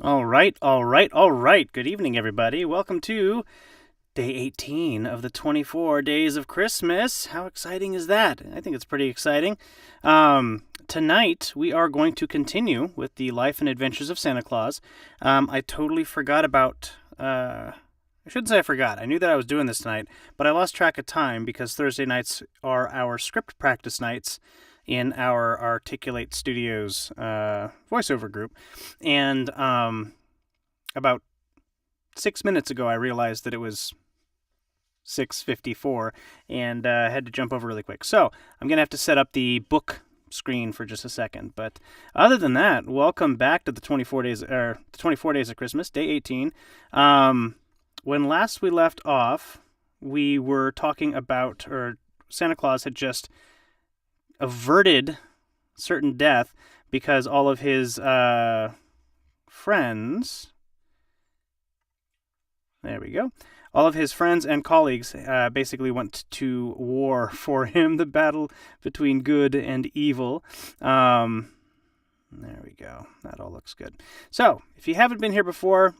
All right, all right, all right. Good evening, everybody. Welcome to day 18 of the 24 days of Christmas. How exciting is that? I think it's pretty exciting. Tonight, we are going to continue with the life and adventures of Santa Claus. I totally forgot about. I shouldn't say I forgot. I knew that I was doing this tonight, but I lost track of time because Thursday nights are our script practice nights in our Articulate Studios voiceover group. And about 6 minutes ago, I realized that it was 6:54 and had to jump over really quick. So I'm going to have to set up the book screen for just a second. But other than that, welcome back to the 24 days, the 24 days of Christmas, day 18. When last we left off, we were talking about, or Santa Claus had just averted certain death because all of his friends. There we go. All of his friends and colleagues basically went to war for him, the battle between good and evil. There we go. That all looks good. So, if you haven't been here before,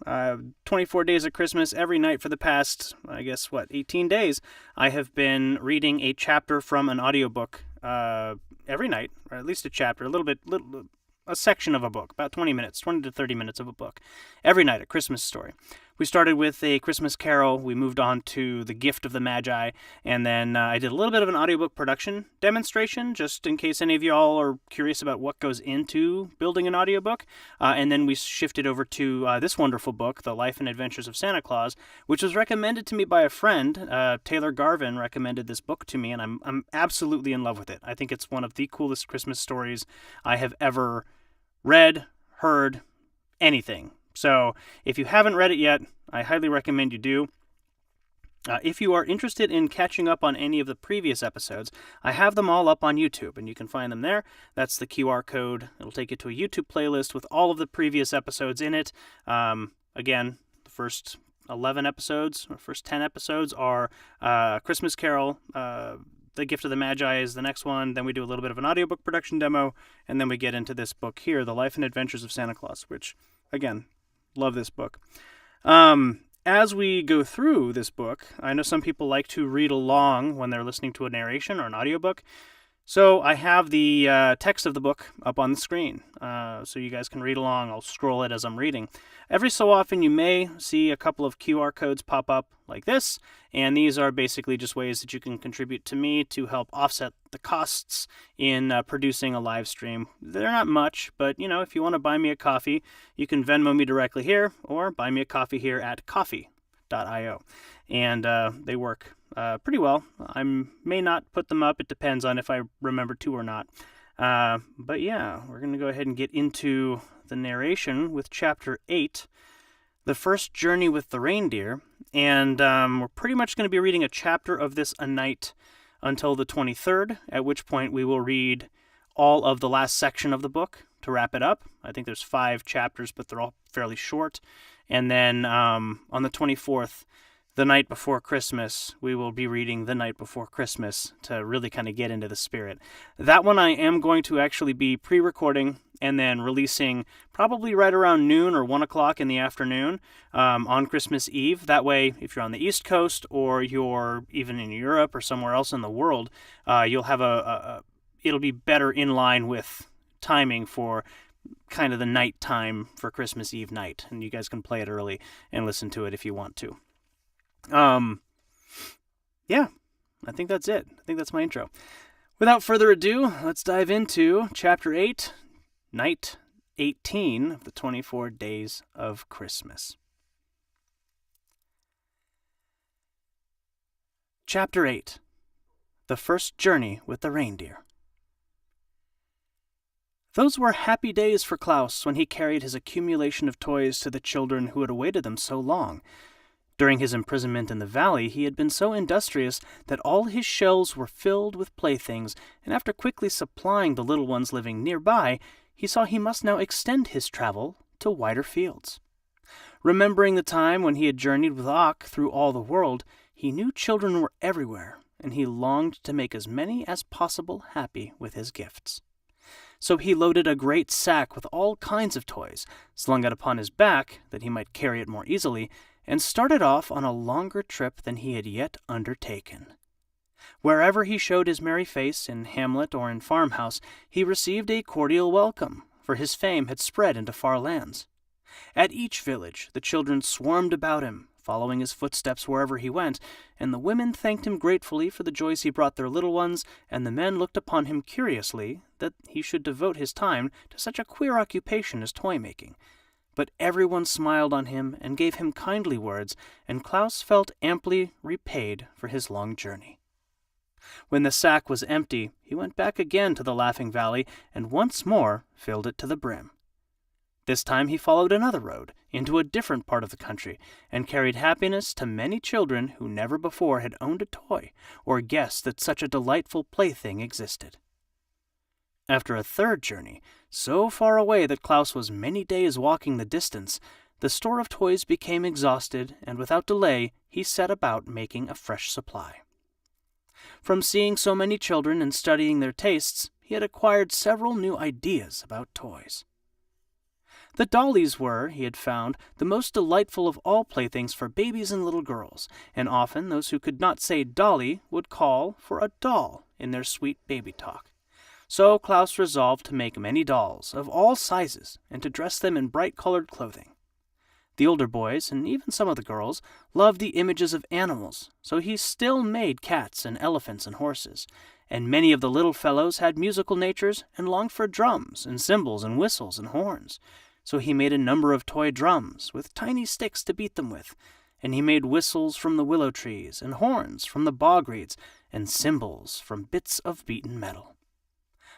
24 Days of Christmas, every night for the past, 18 days, I have been reading a chapter from an audiobook every night, or at least a chapter, a section of a book, about 20 minutes, 20 to 30 minutes of a book, every night, a Christmas story. We started with A Christmas Carol, we moved on to The Gift of the Magi, and then I did a little bit of an audiobook production demonstration, just in case any of y'all are curious about what goes into building an audiobook. And then we shifted over to this wonderful book, The Life and Adventures of Santa Claus, which was recommended to me by a friend. Taylor Garvin recommended this book to me, and I'm absolutely in love with it. I think it's one of the coolest Christmas stories I have ever read, heard, anything. So if you haven't read it yet, I highly recommend you do. If you are interested in catching up on any of the previous episodes, I have them all up on YouTube, and you can find them there. That's the QR code. It'll take you to a YouTube playlist with all of the previous episodes in it. Again, the first 11 episodes, or first 10 episodes are Christmas Carol, The Gift of the Magi is the next one. Then we do a little bit of an audiobook production demo, and then we get into this book here, The Life and Adventures of Santa Claus, which, again, love this book. As we go through this book, I know some people like to read along when they're listening to a narration or an audiobook. So I have the text of the book up on the screen, so you guys can read along. I'll scroll it as I'm reading. Every so often you may see a couple of QR codes pop up like this, and these are basically just ways that you can contribute to me to help offset the costs in producing a live stream. They're not much, but if you want to buy me a coffee, you can Venmo me directly here, or buy me a coffee here at coffee.io, and they work pretty well. I may not put them up. It depends on if I remember to or not. But yeah, we're going to go ahead and get into the narration with Chapter 8, The First Journey with the Reindeer. And we're pretty much going to be reading a chapter of this a night until the 23rd, at which point we will read all of the last section of the book to wrap it up. I think there's 5 chapters, but they're all fairly short. And then on the 24th, the night before Christmas, we will be reading The Night Before Christmas to really kind of get into the spirit. That one I am going to actually be pre-recording and then releasing probably right around noon or 1 o'clock in the afternoon on Christmas Eve. That way, if you're on the East Coast or you're even in Europe or somewhere else in the world, you'll have it'll be better in line with timing for kind of the night time for Christmas Eve night. And you guys can play it early and listen to it if you want to. Yeah, I think that's it. I think that's my intro. Without further ado, let's dive into Chapter 8, Night 18 of the 24 Days of Christmas. Chapter 8, The First Journey with the Reindeer. Those were happy days for Claus when he carried his accumulation of toys to the children who had awaited them so long. During his imprisonment in the valley, he had been so industrious that all his shelves were filled with playthings, and after quickly supplying the little ones living nearby, he saw he must now extend his travel to wider fields. Remembering the time when he had journeyed with Ock through all the world, he knew children were everywhere, and he longed to make as many as possible happy with his gifts. So he loaded a great sack with all kinds of toys, slung it upon his back that he might carry it more easily, and started off on a longer trip than he had yet undertaken. Wherever he showed his merry face, in hamlet or in farmhouse, he received a cordial welcome, for his fame had spread into far lands. At each village the children swarmed about him, following his footsteps wherever he went, and the women thanked him gratefully for the joys he brought their little ones, and the men looked upon him curiously that he should devote his time to such a queer occupation as toy-making. But everyone smiled on him and gave him kindly words, and Claus felt amply repaid for his long journey. When the sack was empty, he went back again to the Laughing Valley and once more filled it to the brim. This time he followed another road, into a different part of the country, and carried happiness to many children who never before had owned a toy or guessed that such a delightful plaything existed. After a third journey, so far away that Claus was many days walking the distance, the store of toys became exhausted, and without delay he set about making a fresh supply. From seeing so many children and studying their tastes, he had acquired several new ideas about toys. The dollies were, he had found, the most delightful of all playthings for babies and little girls, and often those who could not say dolly would call for a doll in their sweet baby talk. So Claus resolved to make many dolls of all sizes and to dress them in bright-colored clothing. The older boys, and even some of the girls, loved the images of animals, so he still made cats and elephants and horses, and many of the little fellows had musical natures and longed for drums and cymbals and whistles and horns. So he made a number of toy drums with tiny sticks to beat them with, and he made whistles from the willow trees, and horns from the bog reeds, and cymbals from bits of beaten metal.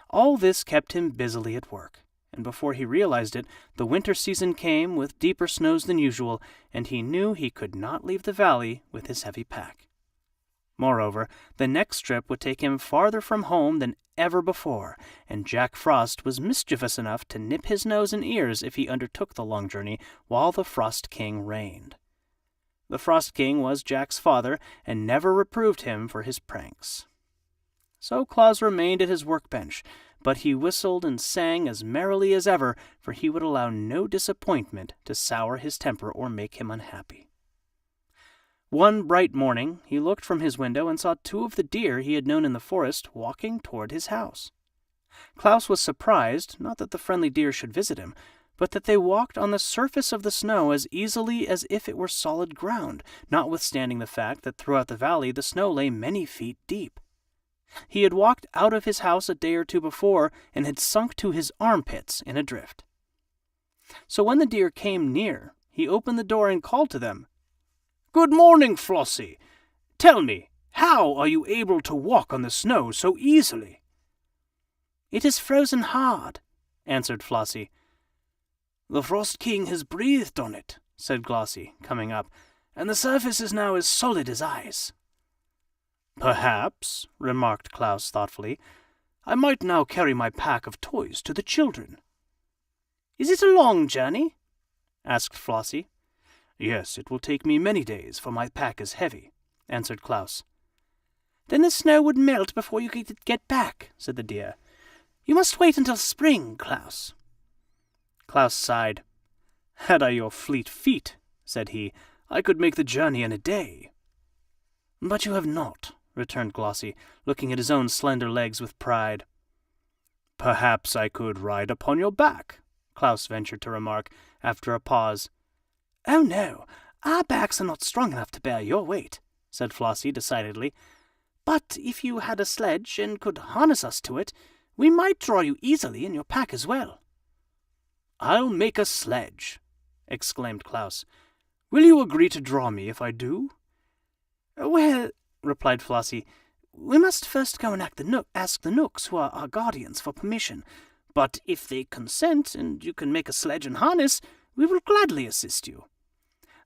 All this kept him busily at work, and before he realized it, the winter season came with deeper snows than usual, and he knew he could not leave the valley with his heavy pack. Moreover, the next trip would take him farther from home than ever before, and Jack Frost was mischievous enough to nip his nose and ears if he undertook the long journey while the Frost King reigned. The Frost King was Jack's father, and never reproved him for his pranks. So Claus remained at his workbench, but he whistled and sang as merrily as ever, for he would allow no disappointment to sour his temper or make him unhappy. One bright morning he looked from his window and saw two of the deer he had known in the forest walking toward his house. Claus was surprised, not that the friendly deer should visit him, but that they walked on the surface of the snow as easily as if it were solid ground, notwithstanding the fact that throughout the valley the snow lay many feet deep. He had walked out of his house a day or two before and had sunk to his armpits in a drift. So when the deer came near, he opened the door and called to them, "Good morning, Flossie. Tell me, how are you able to walk on the snow so easily?" "It is frozen hard," answered Flossie. "The Frost King has breathed on it," said Glossie, coming up, "and the surface is now as solid as ice." "Perhaps," remarked Claus thoughtfully, "I might now carry my pack of toys to the children." "Is it a long journey?" asked Flossie. "Yes, it will take me many days, for my pack is heavy," answered Claus. "Then the snow would melt before you could get back," said the deer. "You must wait until spring, Claus." Claus sighed. "Had I your fleet feet," said he, "I could make the journey in a day." "But you have not," returned Glossie, looking at his own slender legs with pride. "Perhaps I could ride upon your back," Claus ventured to remark, after a pause. "Oh, no, our backs are not strong enough to bear your weight," said Flossie decidedly. "But if you had a sledge and could harness us to it, we might draw you easily in your pack as well." "I'll make a sledge," exclaimed Claus. "Will you agree to draw me if I do?" "Well," replied Flossie, "we must first go and ask the Knooks, who are our guardians, for permission. But if they consent, and you can make a sledge and harness, we will gladly assist you."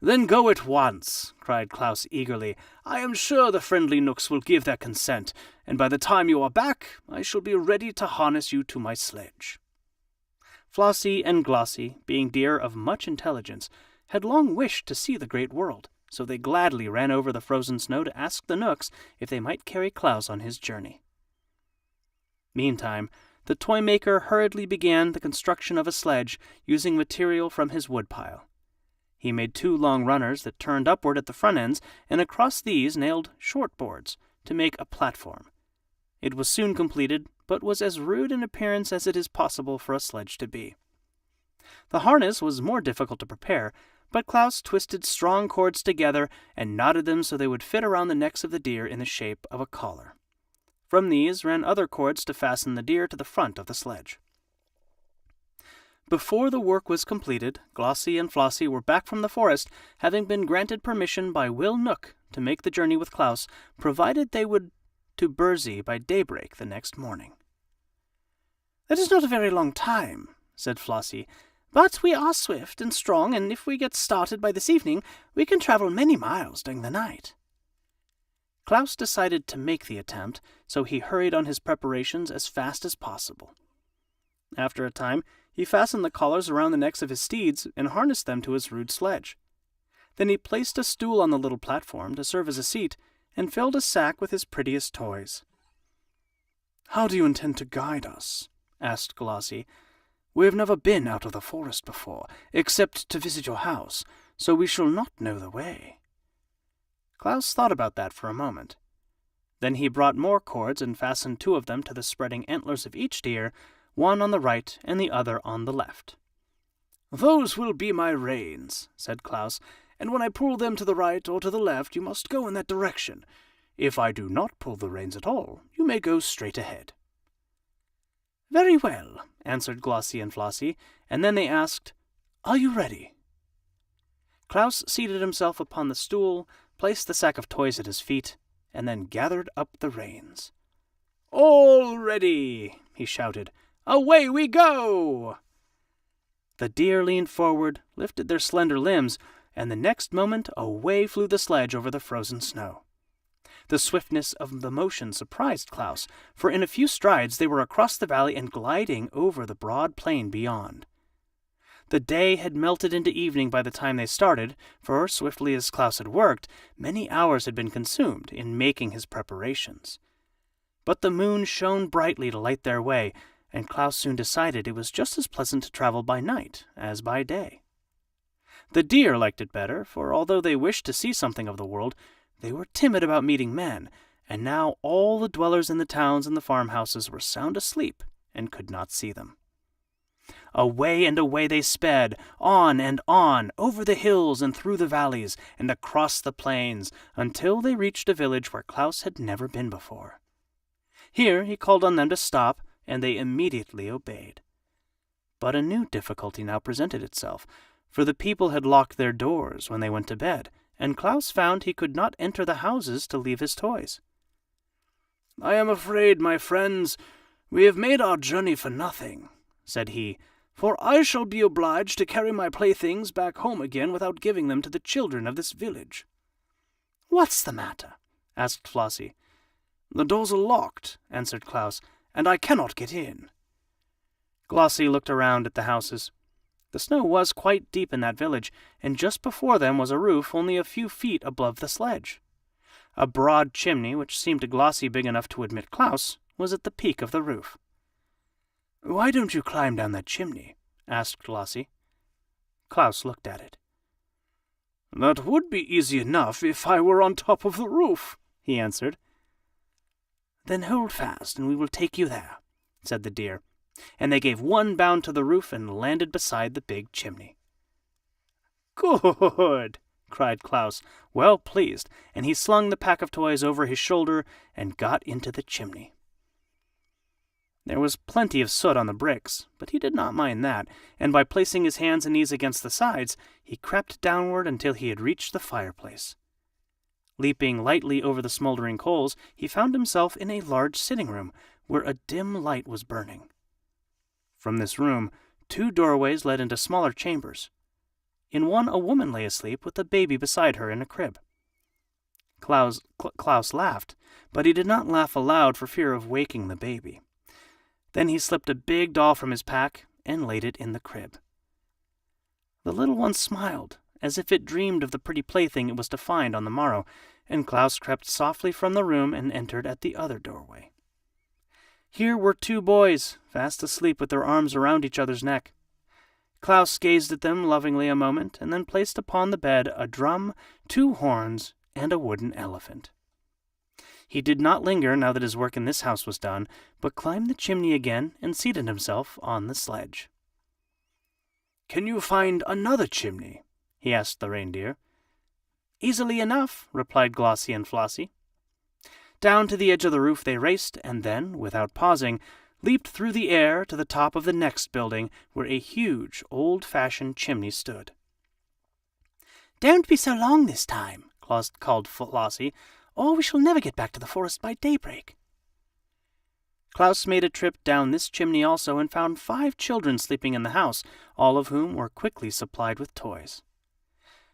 "Then go at once," cried Claus eagerly. "I am sure the friendly Knooks will give their consent, and by the time you are back, I shall be ready to harness you to my sledge." Flossie and Glossie, being deer of much intelligence, had long wished to see the great world, so they gladly ran over the frozen snow to ask the Knooks if they might carry Claus on his journey. Meantime, the toy maker hurriedly began the construction of a sledge using material from his woodpile. He made 2 long runners that turned upward at the front ends, and across these nailed short boards to make a platform. It was soon completed, but was as rude in appearance as it is possible for a sledge to be. The harness was more difficult to prepare, but Claus twisted strong cords together and knotted them so they would fit around the necks of the deer in the shape of a collar. From these ran other cords to fasten the deer to the front of the sledge. Before the work was completed, Glossie and Flossie were back from the forest, having been granted permission by Will Nook to make the journey with Claus, provided they would to Burzee by daybreak the next morning. "That is not a very long time," said Flossie, "but we are swift and strong, and if we get started by this evening, we can travel many miles during the night." Claus decided to make the attempt, so he hurried on his preparations as fast as possible. After a time, he fastened the collars around the necks of his steeds and harnessed them to his rude sledge. Then he placed a stool on the little platform to serve as a seat and filled a sack with his prettiest toys. "How do you intend to guide us?" asked Glossie. "We have never been out of the forest before, except to visit your house, so we shall not know the way." Claus thought about that for a moment. Then he brought more cords and fastened 2 of them to the spreading antlers of each deer, one on the right and the other on the left. "Those will be my reins," said Claus, "and when I pull them to the right or to the left, you must go in that direction. If I do not pull the reins at all, you may go straight ahead." "Very well," answered Glossie and Flossie, and then they asked, "Are you ready?" Claus seated himself upon the stool, placed the sack of toys at his feet, and then gathered up the reins. "All ready!" he shouted. "Away we go!" The deer leaned forward, lifted their slender limbs, and the next moment away flew the sledge over the frozen snow. The swiftness of the motion surprised Claus, for in a few strides they were across the valley and gliding over the broad plain beyond. The day had melted into evening by the time they started, for, swiftly as Claus had worked, many hours had been consumed in making his preparations. But the moon shone brightly to light their way, and Claus soon decided it was just as pleasant to travel by night as by day. The deer liked it better, for although they wished to see something of the world, they were timid about meeting men, and now all the dwellers in the towns and the farmhouses were sound asleep and could not see them. Away and away they sped, on, over the hills and through the valleys, and across the plains, until they reached a village where Claus had never been before. Here he called on them to stop, and they immediately obeyed. But a new difficulty now presented itself, for the people had locked their doors when they went to bed, and Claus found he could not enter the houses to leave his toys. "I am afraid, my friends, we have made our journey for nothing," said he, "for I shall be obliged to carry my playthings back home again without giving them to the children of this village." "What's the matter?" asked Flossie. "The doors are locked," answered Claus, "and I cannot get in." Glossie looked around at the houses. The snow was quite deep in that village, and just before them was a roof only a few feet above the sledge. A broad chimney, which seemed to Glossie big enough to admit Claus, was at the peak of the roof. "Why don't you climb down that chimney?" asked Glossie. Claus looked at it. "That would be easy enough if I were on top of the roof," he answered. "Then hold fast, and we will take you there," said the deer, and they gave one bound to the roof and landed beside the big chimney. "Good!" cried Claus, well pleased, and he slung the pack of toys over his shoulder and got into the chimney. There was plenty of soot on the bricks, but he did not mind that, and by placing his hands and knees against the sides, he crept downward until he had reached the fireplace. Leaping lightly over the smoldering coals, he found himself in a large sitting room, where a dim light was burning. From this room, 2 doorways led into smaller chambers. In one a woman lay asleep with a baby beside her in a crib. Claus laughed, but he did not laugh aloud for fear of waking the baby. Then he slipped a big doll from his pack and laid it in the crib. The little one smiled, as if it dreamed of the pretty plaything it was to find on the morrow, and Claus crept softly from the room and entered at the other doorway. Here were two boys, fast asleep with their arms around each other's neck. Claus gazed at them lovingly a moment, and then placed upon the bed a drum, 2 horns, and a wooden elephant. He did not linger now that his work in this house was done, but climbed the chimney again and seated himself on the sledge. "Can you find another chimney?" he asked the reindeer. "Easily enough," replied Glossie and Flossie. Down to the edge of the roof they raced, and then, without pausing, leaped through the air to the top of the next building, where a huge, old-fashioned chimney stood. "Don't be so long this time," Claus called Flossie, "or we shall never get back to the forest by daybreak." Claus made a trip down this chimney also and found 5 children sleeping in the house, all of whom were quickly supplied with toys.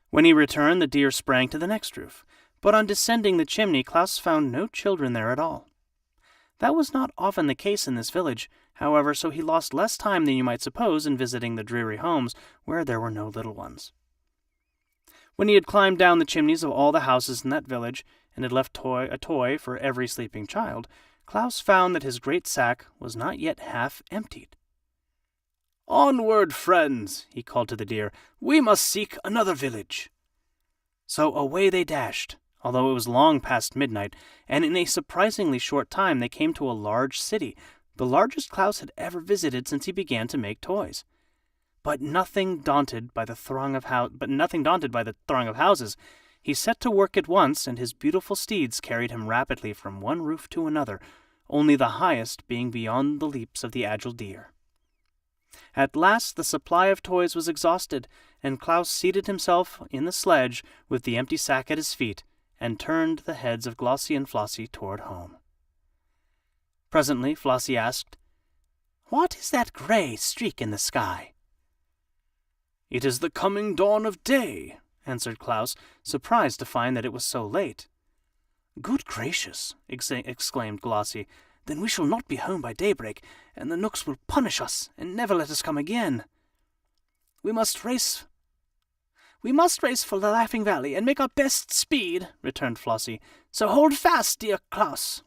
When he returned, the deer sprang to the next roof, but on descending the chimney, Claus found no children there at all. That was not often the case in this village, however, so he lost less time than you might suppose in visiting the dreary homes where there were no little ones. When he had climbed down the chimneys of all the houses in that village, and had left a toy for every sleeping child, Claus found that his great sack was not yet half emptied. "Onward, friends," he called to the deer. "We must seek another village." So away they dashed, although it was long past midnight, and in a surprisingly short time they came to a large city, the largest Claus had ever visited since he began to make toys. But nothing daunted by the throng of houses, he set to work at once, and his beautiful steeds carried him rapidly from one roof to another, only the highest being beyond the leaps of the agile deer. At last the supply of toys was exhausted, and Claus seated himself in the sledge with the empty sack at his feet, and turned the heads of Glossie and Flossie toward home. Presently Flossie asked, "What is that gray streak in the sky?" "It is the coming dawn of day," answered Claus, surprised to find that it was so late. "Good gracious!" exclaimed Glossie. "Then we shall not be home by daybreak, and the Knooks will punish us and never let us come again." We must race for the Laughing Valley and make our best speed," returned Flossie. "So hold fast, dear Claus."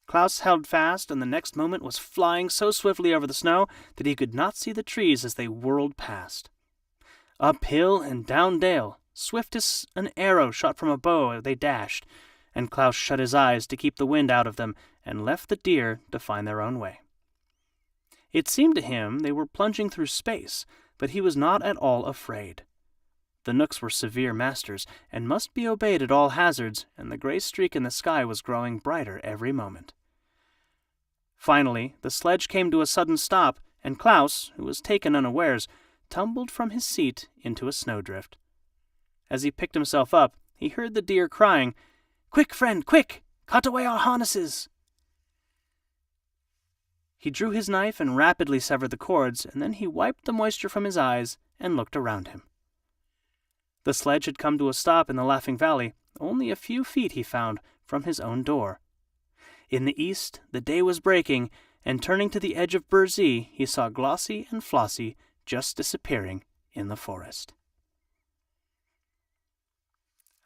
Claus held fast, and the next moment was flying so swiftly over the snow that he could not see the trees as they whirled past. Up hill and down dale, swift as an arrow shot from a bow, they dashed, and Claus shut his eyes to keep the wind out of them and left the deer to find their own way. It seemed to him they were plunging through space, but he was not at all afraid. The Knooks were severe masters and must be obeyed at all hazards, and the gray streak in the sky was growing brighter every moment. Finally, the sledge came to a sudden stop, and Claus, who was taken unawares, tumbled from his seat into a snowdrift. As he picked himself up, he heard the deer crying, "Quick, friend, quick! Cut away our harnesses!" He drew his knife and rapidly severed the cords, and then he wiped the moisture from his eyes and looked around him. The sledge had come to a stop in the Laughing Valley, only a few feet, he found, from his own door. In the east, the day was breaking, and turning to the edge of Burzee, he saw Glossie and Flossie just disappearing in the forest.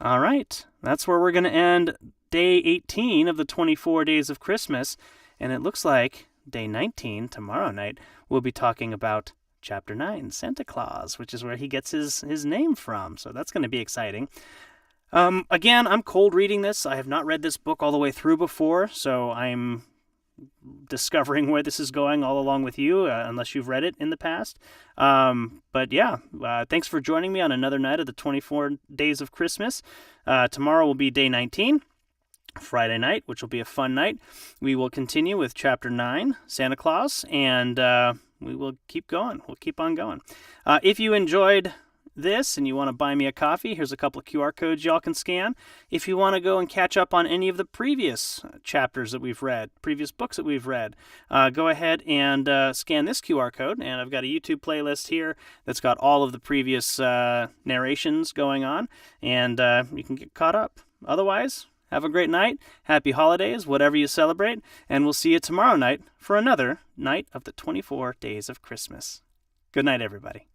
All right, that's where we're going to end day 18 of the 24 days of Christmas, and it looks like day 19, tomorrow night, we'll be talking about Chapter 9, Santa Claus, which is where he gets his name from, so that's going to be exciting. Again, I'm cold reading this. I have not read this book all the way through before, so I'm discovering where this is going all along with you, unless you've read it in the past. But yeah, thanks for joining me on another night of the 24 Days of Christmas. Tomorrow will be day 19, Friday night, which will be a fun night. We will continue with Chapter 9, Santa Claus, and we will keep going. We'll keep on going. If you enjoyed this and you want to buy me a coffee, here's a couple of QR codes y'all can scan. If you want to go and catch up on any of the previous chapters that we've read, previous books that we've read, go ahead and scan this QR code, and I've got a YouTube playlist here that's got all of the previous narrations going on, and you can get caught up. Otherwise, have a great night, happy holidays, whatever you celebrate, and we'll see you tomorrow night for another night of the 24 Days of Christmas. Good night, everybody.